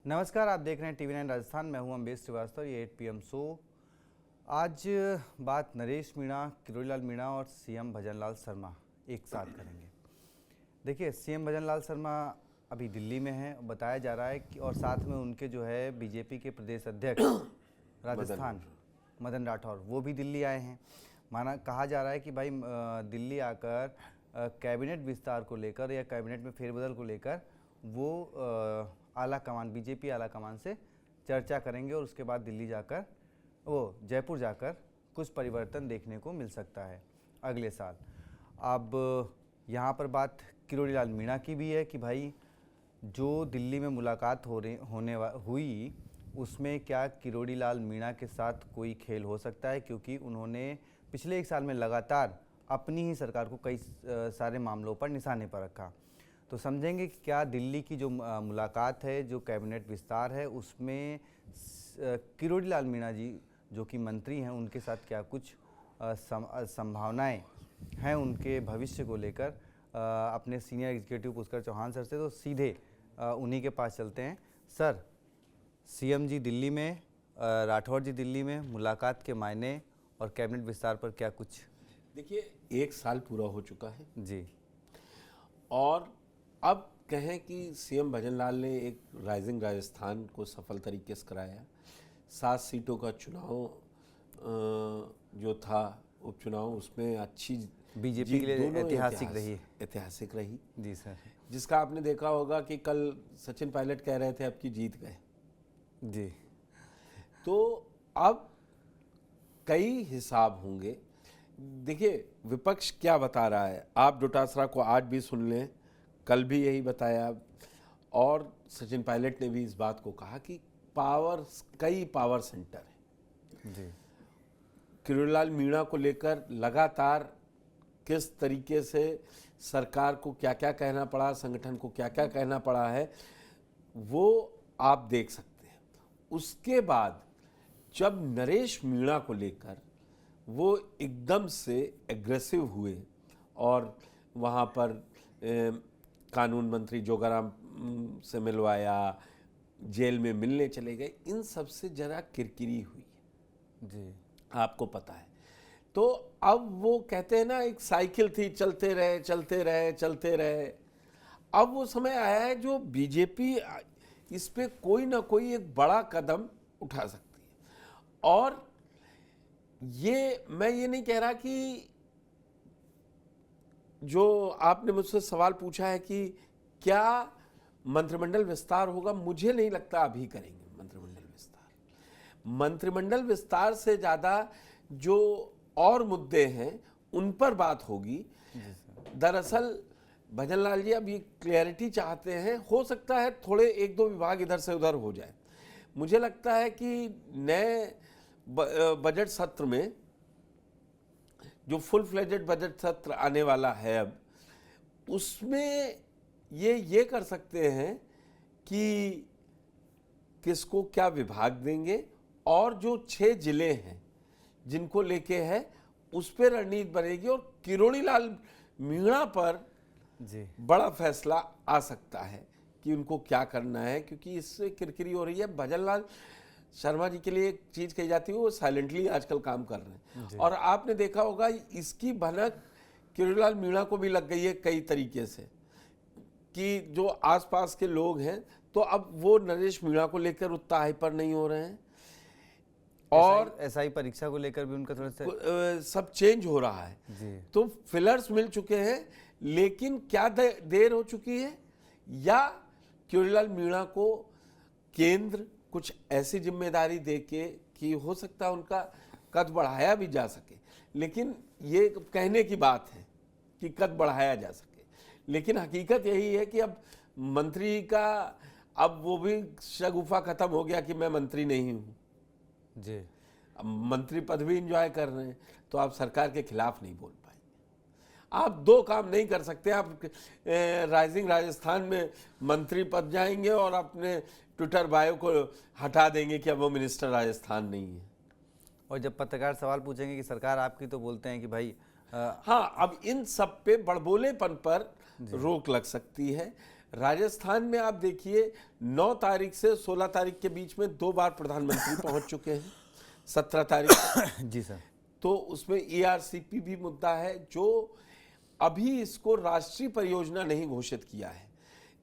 नमस्कार, आप देख रहे हैं TV9 राजस्थान। मैं हूं अम्बेश श्रीवास्तव। ये 8 PM शो। आज बात नरेश मीणा, किरोड़ीलाल मीणा और CM भजनलाल शर्मा एक साथ करेंगे। देखिए, CM भजनलाल शर्मा अभी दिल्ली में हैं, बताया जा रहा है कि और साथ में उनके जो है बीजेपी के प्रदेश अध्यक्ष राजस्थान मदन राठौर, वो भी दिल्ली आए हैं। कहा जा रहा है कि भाई दिल्ली आकर कैबिनेट विस्तार को लेकर या कैबिनेट में फेरबदल को लेकर वो आला कमान, बीजेपी आला कमान से चर्चा करेंगे और उसके बाद दिल्ली जाकर जयपुर जाकर कुछ परिवर्तन देखने को मिल सकता है अगले साल। अब यहाँ पर बात किरोड़ीलाल मीणा की भी है कि भाई जो दिल्ली में मुलाकात हुई उसमें क्या किरोड़ीलाल मीणा के साथ कोई खेल हो सकता है, क्योंकि उन्होंने पिछले 1 साल में लगातार अपनी ही सरकार को कई सारे मामलों पर निशाने पर रखा। तो समझेंगे कि क्या दिल्ली की जो मुलाकात है, जो कैबिनेट विस्तार है, उसमें किरोड़ीलाल मीणा जी जो कि मंत्री हैं उनके साथ क्या कुछ संभावनाएं हैं उनके भविष्य को लेकर। अपने senior executive Pushkar Chauhan sir से तो सीधे उन्हीं के पास चलते हैं। सर, CM जी दिल्ली में, राठौर जी दिल्ली में, मुलाकात के मायने और कैबिनेट विस्तार पर क्या कुछ? देखिए, 1 साल पूरा हो चुका है जी, और अब कहें कि CM भजनलाल ने एक राइजिंग राजस्थान को सफल तरीके से कराया। 7 सीटों का चुनाव जो था उपचुनाव, उसमें अच्छी बीजेपी के लिए ऐतिहासिक रही। जी सर। जिसका आपने देखा होगा कि कल सचिन पायलट कह रहे थे अब की जीत गए। जी, तो अब कई हिसाब होंगे। देखिए, विपक्ष क्या बता रहा है, आप डोटासरा को आज भी सुन लें, कल भी यही बताया, और सचिन पायलट ने भी इस बात को कहा कि कई पावर सेंटर हैं। जी, किरोड़ीलाल मीणा को लेकर लगातार किस तरीके से सरकार को क्या क्या कहना पड़ा, संगठन को क्या क्या कहना पड़ा है, वो आप देख सकते हैं। उसके बाद जब नरेश मीणा को लेकर वो एकदम से एग्रेसिव हुए और वहाँ पर कानून मंत्री जोगाराम से मिलवाया, जेल में मिलने चले गए, इन सब से जरा किरकिरी हुई जी, आपको पता है। तो अब वो कहते हैं ना, एक साइकिल थी, चलते रहे चलते रहे चलते रहे। अब वो समय आया है जो बीजेपी इस पे कोई ना कोई एक बड़ा कदम उठा सकती है। और मैं ये नहीं कह रहा कि जो आपने मुझसे सवाल पूछा है कि क्या मंत्रिमंडल विस्तार होगा, मुझे नहीं लगता अभी करेंगे मंत्रिमंडल विस्तार। मंत्रिमंडल विस्तार से ज़्यादा जो और मुद्दे हैं उन पर बात होगी। दरअसल भजनलाल जी अब ये क्लैरिटी चाहते हैं, हो सकता है थोड़े 1-2 विभाग इधर से उधर हो जाए। मुझे लगता है कि नए बजट सत्र में, जो फुल फ्लेजेड बजट सत्र आने वाला है अब, उसमें ये कर सकते हैं कि किसको क्या विभाग देंगे, और जो 6 जिले हैं जिनको लेके है उस पर रणनीति बनेगी, और किरोड़ीलाल मीणा पर जी, बड़ा फैसला आ सकता है कि उनको क्या करना है, क्योंकि इससे किरकिरी हो रही है। भजनलाल शर्मा जी के लिए एक चीज कही जाती है, वो साइलेंटली आजकल काम कर रहे हैं, और आपने देखा होगा इसकी भनक किरोड़ीलाल मीणा को भी लग गई है कई तरीके से, कि जो आसपास के लोग हैं तो अब वो नरेश मीणा को लेकर उतना हाइपर नहीं हो रहे हैं, और SI परीक्षा को लेकर भी उनका थोड़ा सा सब चेंज हो रहा है जी। तो फिलर्स मिल चुके हैं, लेकिन क्या देर हो चुकी है, या किरोड़ीलाल मीणा को केंद्र कुछ ऐसी जिम्मेदारी देके कि हो सकता है उनका कद बढ़ाया भी जा सके। लेकिन ये कहने की बात है कि कद बढ़ाया जा सके, लेकिन हकीकत यही है कि अब मंत्री का अब वो भी शगुफा खत्म हो गया कि मैं मंत्री नहीं हूँ जी। अब मंत्री पद भी इंजॉय कर रहे हैं, तो आप सरकार के खिलाफ नहीं बोल पाएंगे। आप 2 काम नहीं कर सकते। आप राइजिंग राजस्थान में मंत्री पद जाएंगे और अपने ट्विटर बायो को हटा देंगे कि अब वो मिनिस्टर राजस्थान नहीं है। और जब पत्रकार सवाल पूछेंगे कि सरकार आपकी, तो बोलते हैं कि भाई हाँ, अब इन सब पे बड़बोलेपन पर रोक लग सकती है। राजस्थान में आप देखिए 9 तारीख से 16 तारीख के बीच में 2 बार प्रधानमंत्री पहुंच चुके हैं, 17 तारीख को। जी सर। तो उसमें ईआरसीपी भी मुद्दा है, जो अभी इसको राष्ट्रीय परियोजना नहीं घोषित किया है।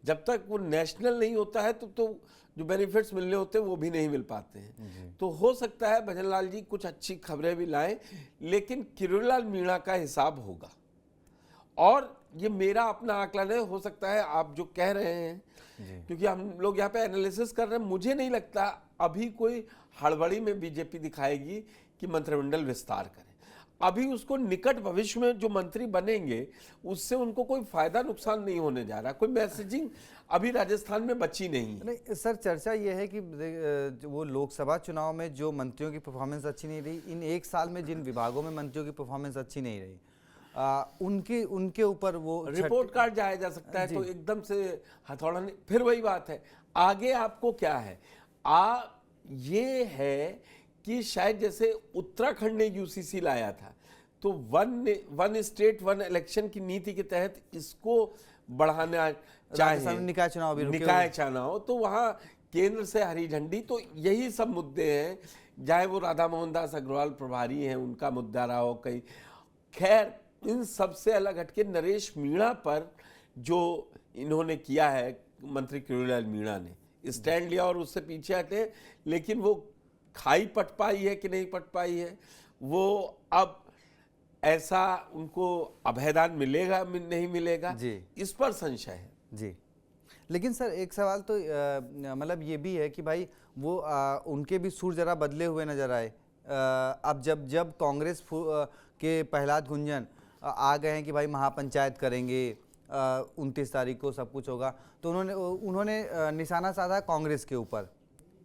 जब तक वो नेशनल नहीं होता है तो जो बेनिफिट्स मिलने होते हैं वो भी नहीं मिल पाते हैं। तो हो सकता है भजनलाल जी कुछ अच्छी खबरें भी लाएं, लेकिन किरोड़ीलाल मीणा का हिसाब होगा। और ये मेरा अपना आकलन है, हो सकता है आप जो कह रहे हैं, क्योंकि हम लोग यहाँ पे एनालिसिस कर रहे हैं, मुझे नहीं लगता अभी कोई हड़बड़ी में बीजेपी दिखाएगी कि मंत्रिमंडल विस्तार करे। अभी उसको निकट भविष्य में जो मंत्री बनेंगे उससे उनको कोई फायदा नुकसान नहीं होने जा रहा, कोई मैसेजिंग अभी राजस्थान में बची नहीं है। नहीं सर, चर्चा ये है कि वो लोकसभा चुनाव में जो मंत्रियों की परफॉर्मेंस अच्छी नहीं रही, इन एक साल में जिन विभागों में मंत्रियों की परफॉर्मेंस अच्छी नहीं रही, उनके ऊपर वो रिपोर्ट कार्ड जाया जा सकता है। तो एकदम से हथौड़ा नहीं, फिर वही बात है, आगे आपको क्या है, ये है कि शायद जैसे उत्तराखंड ने यूसीसी लाया था, तो वन स्टेट वन इलेक्शन की नीति के तहत इसको बढ़ाना चाहिए, निकाय चुनाव भी निकाय चुनाव, तो वहां केंद्र से हरी झंडी। तो यही सब मुद्दे हैं, चाहे वो राधा मोहन दास अग्रवाल प्रभारी हैं, उनका मुद्दा रहा हो कई। खैर, इन सबसे अलग हटके नरेश मीणा पर जो इन्होंने किया है, मंत्री किरोड़ीलाल मीणा ने स्टैंड लिया और उससे पीछे हटे, लेकिन वो खाई पट पाई है कि नहीं पट पाई है, वो अब ऐसा उनको अभयदान मिलेगा नहीं मिलेगा जी, इस पर संशय है जी। लेकिन सर एक सवाल तो मतलब ये भी है कि भाई वो उनके भी सुर जरा बदले हुए नजर आए। अब जब कांग्रेस के प्रहलाद गुंजन आ गए हैं कि भाई महापंचायत करेंगे, 29 तारीख को सब कुछ होगा, तो उन्होंने निशाना साधा कांग्रेस के ऊपर,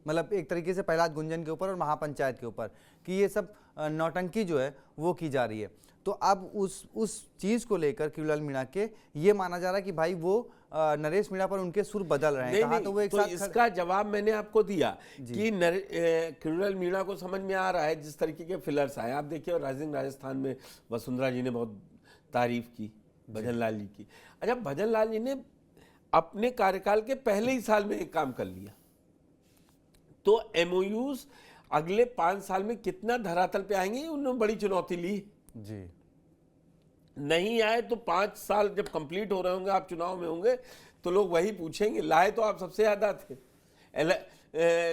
मतलब एक तरीके से प्रहलाद गुंजन के ऊपर और महापंचायत के ऊपर, कि ये सब नौटंकी जो है वो की जा रही है। तो अब उस चीज़ को लेकर किरोड़ीलाल मीणा के ये माना जा रहा है कि भाई वो नरेश मीणा पर उनके सुर बदल रहे हैं। कहा तो वो एक साथ इसका जवाब मैंने आपको दिया कि किरोड़ीलाल मीणा को समझ में आ रहा है जिस तरीके के फिलर्स आए। आप देखिए, और राजस्थान में वसुंधरा जी ने बहुत तारीफ की भजनलाल जी की। अच्छा, भजनलाल जी ने अपने कार्यकाल के पहले ही साल में एक काम कर लिया, तो एमओयूज अगले 5 साल में कितना धरातल पे आएंगे, उन्होंने बड़ी चुनौती ली जी। नहीं आए तो 5 साल जब कंप्लीट हो रहे होंगे, आप चुनाव में होंगे, तो लोग वही पूछेंगे, लाए तो आप सबसे ज्यादा थे,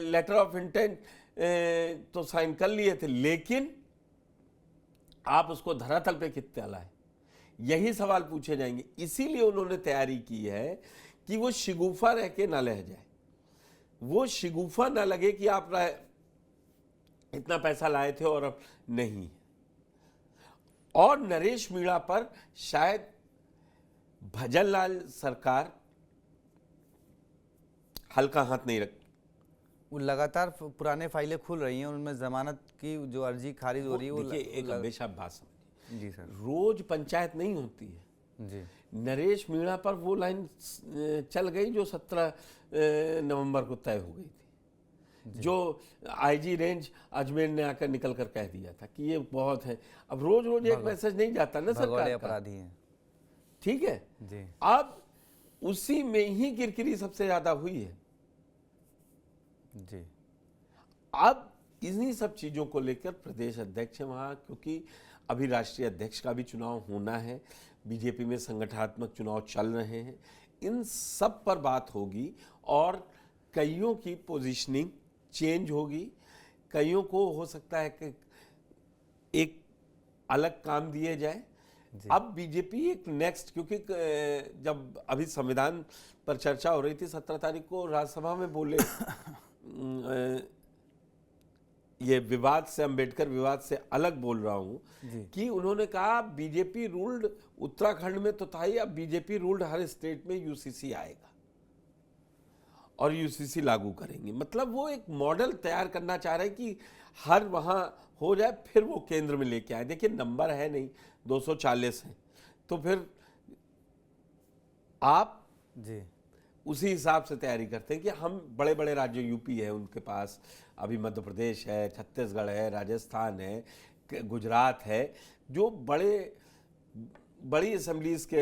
लेटर ऑफ इंटेंट तो साइन कर लिए थे, लेकिन आप उसको धरातल पे कितना लाए, यही सवाल पूछे जाएंगे। इसीलिए उन्होंने तैयारी की है कि वो शिगुफा रह के ना रह जाए, वो शिगुफा ना लगे कि आप इतना पैसा लाए थे और अब नहीं। और नरेश मीणा पर शायद भजनलाल सरकार हल्का हाथ नहीं रख, वो लगातार पुराने फाइलें खुल रही हैं, उनमें जमानत की जो अर्जी खारिज हो रही है, वो देखिए एक हमेशा बात समझिए जी सर, रोज पंचायत नहीं होती है जी। नरेश मीणा पर वो लाइन चल गई जो 17 नवंबर को तय हो गई थी, जो आईजी रेंज अजमेर ने आकर निकल कर कह दिया था कि ये बहुत है। अब रोज रोज एक मैसेज नहीं जाता ना सरकार का, अपराधी हैं, ठीक है जी। अब उसी में ही किरकिरी सबसे ज्यादा हुई है जी। अब इन्हीं सब चीजों को लेकर प्रदेश अध्यक्ष है वहां, क्योंकि अभी राष्ट्रीय अध्यक्ष का भी चुनाव होना है, बीजेपी में संगठनात्मक चुनाव चल रहे हैं, इन सब पर बात होगी और कईयों की पोजीशनिंग चेंज होगी। कईयों को हो सकता है कि एक अलग काम दिए जाए। अब बीजेपी एक नेक्स्ट, क्योंकि जब अभी संविधान पर चर्चा हो रही थी 17 तारीख को राज्यसभा में बोले ये विवाद से, अंबेडकर विवाद से अलग बोल रहा हूं कि उन्होंने कहा बीजेपी रूल्ड उत्तराखंड में तो था ही, अब बीजेपी रूल्ड हर स्टेट में यूसीसी आएगा और यूसीसी लागू करेंगे। मतलब वो एक मॉडल तैयार करना चाह रहे हैं कि हर वहां हो जाए, फिर वो केंद्र में लेके आए। देखिए नंबर है नहीं, 240 है, तो फिर आप जी उसी हिसाब से तैयारी करते हैं कि हम बड़े बड़े राज्य, यूपी है उनके पास, अभी मध्य प्रदेश है, छत्तीसगढ़ है, राजस्थान है, गुजरात है, जो बड़ी असेंबलीज के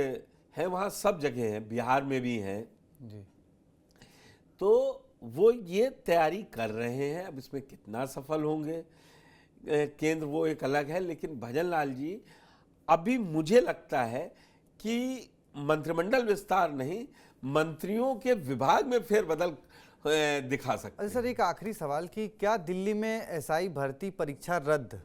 हैं, वहाँ सब जगह हैं, बिहार में भी हैं, जी। तो वो ये तैयारी कर रहे हैं। अब इसमें कितना सफल होंगे केंद्र, वो एक अलग है। लेकिन भजन लाल जी, अभी मुझे लगता है कि मंत्रिमंडल विस्तार नहीं, मंत्रियों के विभाग में फेरबदल दिखा सकते अच्छा सर, एक आखिरी सवाल कि क्या दिल्ली में एसआई भर्ती परीक्षा रद्द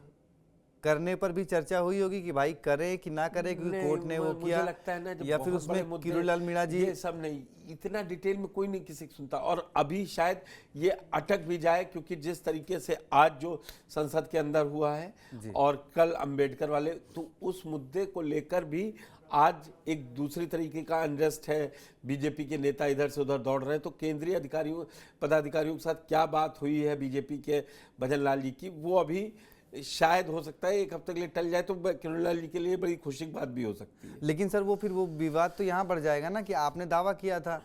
करने पर भी चर्चा हुई होगी कि भाई करे कि ना करे, क्योंकि नहीं, कोर्ट ने वो मुझे किया, लगता है ना, जब या फिर बहुत बड़े उसमें मुद्दे, किरोड़ीलाल मीणा जी? ये सब नहीं, इतना डिटेल में कोई नहीं किसी की सुनता। और अभी शायद ये अटक भी जाए, क्योंकि जिस तरीके से आज जो संसद के अंदर हुआ है और कल अंबेडकर वाले, तो उस मुद्दे को लेकर भी आज एक दूसरी तरीके का अनरेस्ट है। बीजेपी के नेता इधर से उधर दौड़ रहे हैं। तो केंद्रीय अधिकारियों, पदाधिकारियों के साथ क्या बात हुई है बीजेपी के भजन लाल जी की, वो अभी शायद हो सकता है एक हफ्ते के लिए टल जाए, तो किरोड़ीलाल जी के लिए बड़ी खुशी की बात भी हो सकती है। लेकिन सर वो फिर वो विवाद तो यहाँ बढ़ जाएगा ना कि आपने दावा किया था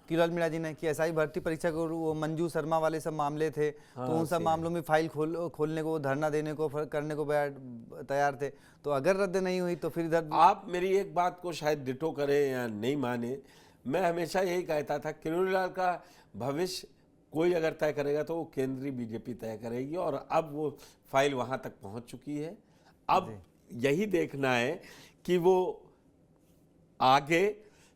किरोड़ीलाल मीणा जी ने कि एसआई भर्ती परीक्षा को, वो मंजू शर्मा वाले सब मामले थे, तो उन सब मामलों में फाइल खोलने को, धरना देने को, करने को तैयार थे। तो अगर रद्द नहीं हुई तो फिर इधर आप मेरी एक बात को शायद डिटो करें या नहीं माने, मैं हमेशा यही कहता था किरोड़ीलाल का भविष्य कोई अगर तय करेगा तो वो केंद्रीय बीजेपी तय करेगी। और अब वो फाइल वहां तक पहुंच चुकी है। अब यही देखना है कि वो आगे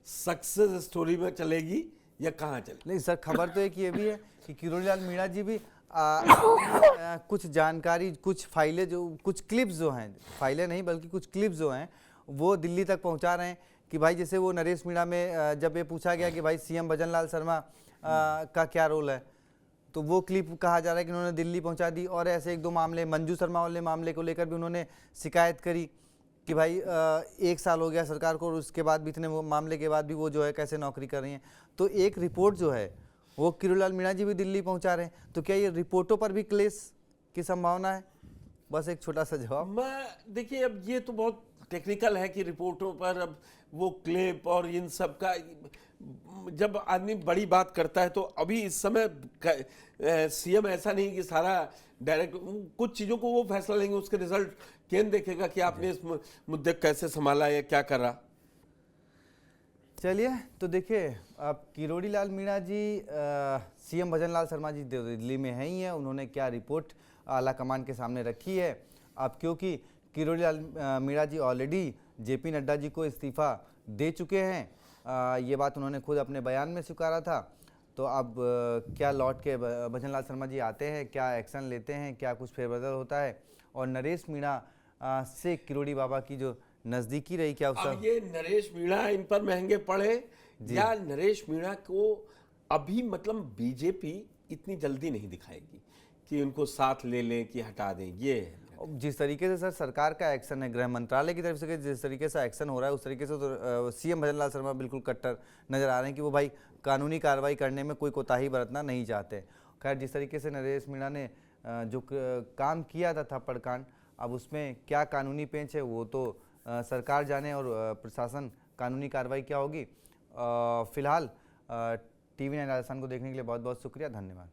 सक्सेस स्टोरी में चलेगी या कहाँ चलेगी। नहीं सर, खबर तो एक ये भी है कि किरोड़ीलाल मीणा जी भी कुछ जानकारी, कुछ फाइलें, जो कुछ क्लिप्स जो हैं, फाइलें नहीं बल्कि कुछ क्लिप्स जो हैं, वो दिल्ली तक पहुंचा रहे हैं। कि भाई जैसे वो नरेश मीणा में जब ये पूछा गया कि भाई सीएम भजन लाल शर्मा का क्या रोल है, तो वो क्लिप कहा जा रहा है कि उन्होंने दिल्ली पहुंचा दी। और ऐसे एक दो मामले, मंजू शर्मा वाले मामले को लेकर भी उन्होंने शिकायत करी कि भाई 1 साल हो गया सरकार को, और उसके बाद भी, इतने मामले के बाद भी वो जो है कैसे नौकरी कर रही हैं। तो एक रिपोर्ट जो है वो किरोड़ीलाल मीणा जी भी दिल्ली पहुंचा रहे हैं। तो क्या ये रिपोर्टों पर भी क्लेश की संभावना है? बस एक छोटा सा जवाब। मैं देखिए, अब ये तो बहुत टेक्निकल है कि रिपोर्टों पर अब वो क्लिप और इन सब का, जब आदमी बड़ी बात करता है तो अभी इस समय सीएम ऐसा नहीं कि सारा डायरेक्ट, कुछ चीज़ों को वो फैसला लेंगे, उसके रिजल्ट केंद्र देखेगा कि आपने इस मुद्दे को कैसे संभाला या क्या करा। चलिए, तो देखिए, अब किरोड़ीलाल मीणा जी, सीएम भजन लाल शर्मा जी दिल्ली में है ही है, उन्होंने क्या रिपोर्ट आला कमान के सामने रखी है। अब क्योंकि किरोड़ीलाल मीणा जी ऑलरेडी जेपी नड्डा जी को इस्तीफा दे चुके हैं, ये बात उन्होंने खुद अपने बयान में स्वीकारा था। तो अब क्या लौट के भजन लाल शर्मा जी आते हैं, क्या एक्शन लेते हैं, क्या कुछ फेरबदल होता है, और नरेश मीणा से किरोड़ी बाबा की जो नज़दीकी रही, क्या उसका, अब ये नरेश मीणा इन पर महंगे पड़े, या नरेश मीणा को अभी मतलब बीजेपी इतनी जल्दी नहीं दिखाएगी कि उनको साथ ले लें कि हटा दें। ये है जिस तरीके से सर सरकार का एक्शन है, गृह मंत्रालय की तरफ से जिस तरीके से एक्शन हो रहा है, उस तरीके से तो सीएम भजन लाल शर्मा बिल्कुल कट्टर नजर आ रहे हैं कि वो भाई कानूनी कार्रवाई करने में कोई कोताही बरतना नहीं चाहते। खैर, जिस तरीके से नरेश मीणा ने जो काम किया था थप्पड़ कांड, अब उसमें क्या कानूनी पेंच है वो तो सरकार जाने, और प्रशासन कानूनी कार्रवाई क्या होगी। फिलहाल TV9 राजस्थान को देखने के लिए बहुत बहुत शुक्रिया, धन्यवाद।